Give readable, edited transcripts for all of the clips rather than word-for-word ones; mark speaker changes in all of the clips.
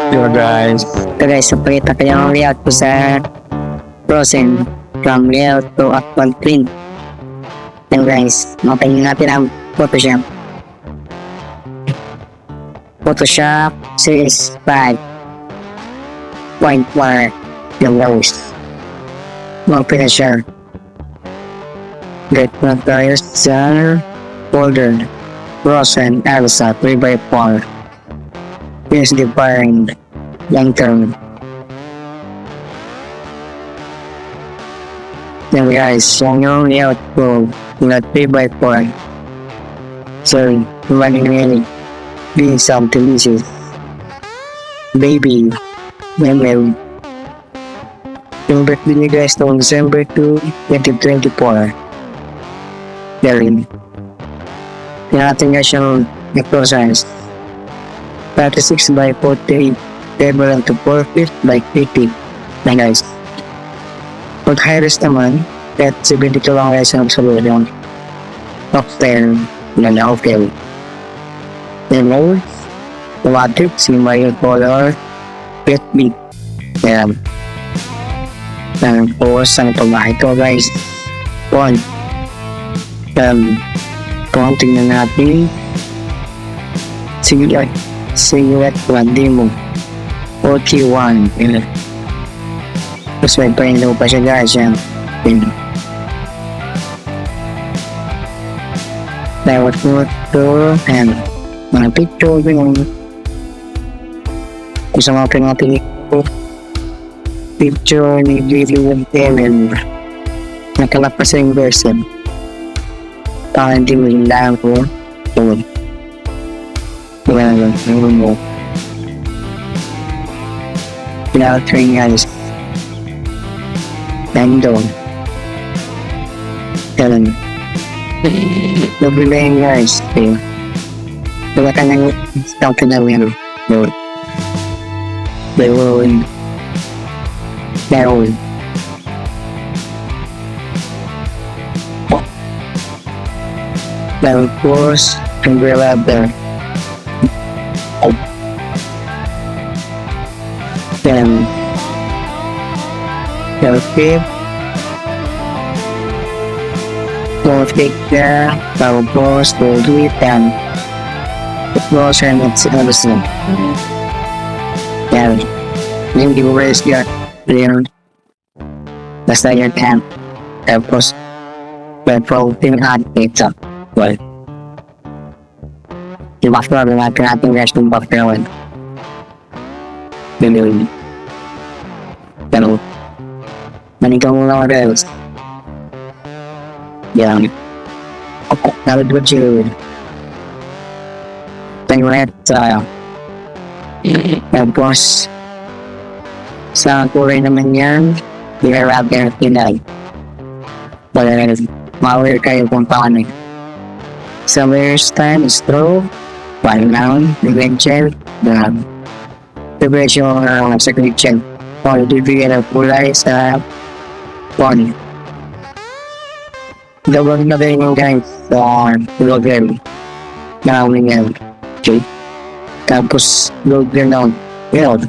Speaker 1: Yo guys.
Speaker 2: Ito guys, napakita ko yung layout ko sa frozen from layout to actual print. Ito guys, mapahingin natin ang Photoshop. Photoshop CS5 .4 yung lowest. Open na siya. Get na tayo sa folder frozen Elsa 3x4. Please define long term. Then guys, yung layout ko na 3x4. So, running really being some delicious baby memory. Yung birthday ni guys noong December 2, 2024. Galing. Natin guys yung micro-size. 36 by 48 equivalent to 4 feet by 80 na guys. Pag high-res naman, at 72 lang guys ang saludo yung top 10 na na-okay. Then low, automatic, simulated color, fit beat. Ayan. Tapos, ang pagbahay ko guys. Font. Kung tingnan natin, silhouette 1 demo 41. Tapos may pa-window pa siya guys yan. Lewat photo and mga picture yung kung sa mga pinapili ko picture ni video and nakalapas sa yung version para hindi mo yung lang ko yun. Well, filtering guys. Random. Kailan. Nabilayin guys. Wala ka nang start na wheel. No. Down. Then of course, umbrella there. Then okay, don't take care, tapos go do it and tapos and it's understand. Yan, yung giveaways yan, yun, basta yung hand, tapos protein at pizza. Well, yung buffer natin guys yung buffer one. Ganun. Pero, manigaw mo lang guys. Yan. Nalad ba siya? Penguin tayo. Tapos, sa kulay naman yan, i-wrap yan at pinay. Wala na rin. Ma-aware kayo kung paano. Sa layers time is throw, file down, eventual, preparation sa connection. Or bibigyan ng kulay sa font. Gawag na rin yung guys sa program. Gawin yan. Okay? Tapos, load din down. Yun.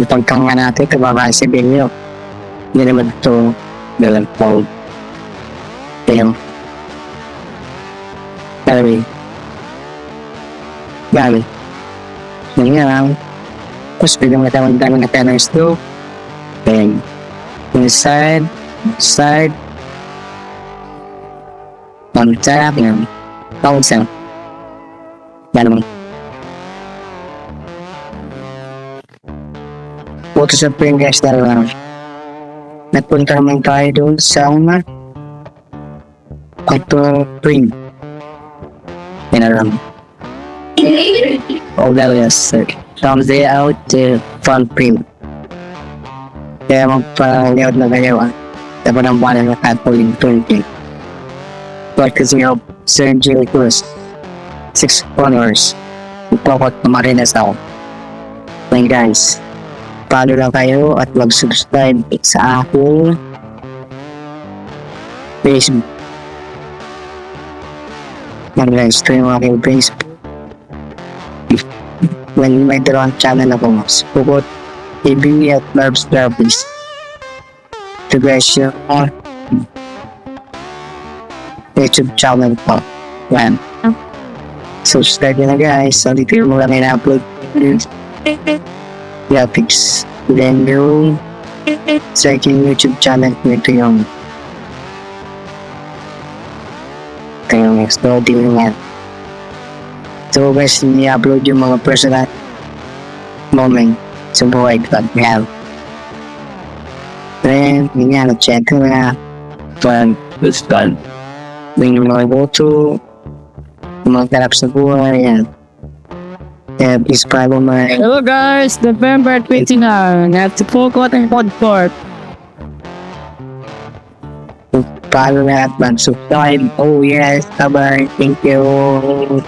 Speaker 2: Ipagkanga natin, kababa sa video. Hindi naman ito dalang code. Ayun. Gabi. Yan nga lang. Tapos biglang matawag-daming na tayo ng slope. Then, inside, on top, yan. Council. Yan naman. Photoshop print guys na lang. Nagpunta naman tayo doon sa una. Ito print. Yan na lang. Oh, that was sir. From the out to front print. Kaya magpa-layout na kayo tapos ng bala na catpulling printing. But kasi yung surgery course 6 corners ipapot na marinas ako. Thank guys, follow lang kayo at mag-subscribe sa aking Facebook. Mag-stream ako Facebook. may dalawang channel ako. Support TV at Barb's Graphics. To guys yung YouTube channel po. Yan. Subscribe na guys. So, dito yung mga ina-upload graphics. Then yung second YouTube channel ko, ito yung exploding yan. So guys, ni-upload yung mga personal moment sa buhay ko. Yan. Then, yun nga, nag-check ko na. It's done. Then yung mga boto, yung mga ganap sa buhay, yan. Kaya please follow my...
Speaker 1: Hello guys, November 29 at the full cotton podcast.
Speaker 2: Follow na at mag-subscribe. Oh yes, bye-bye. Thank you.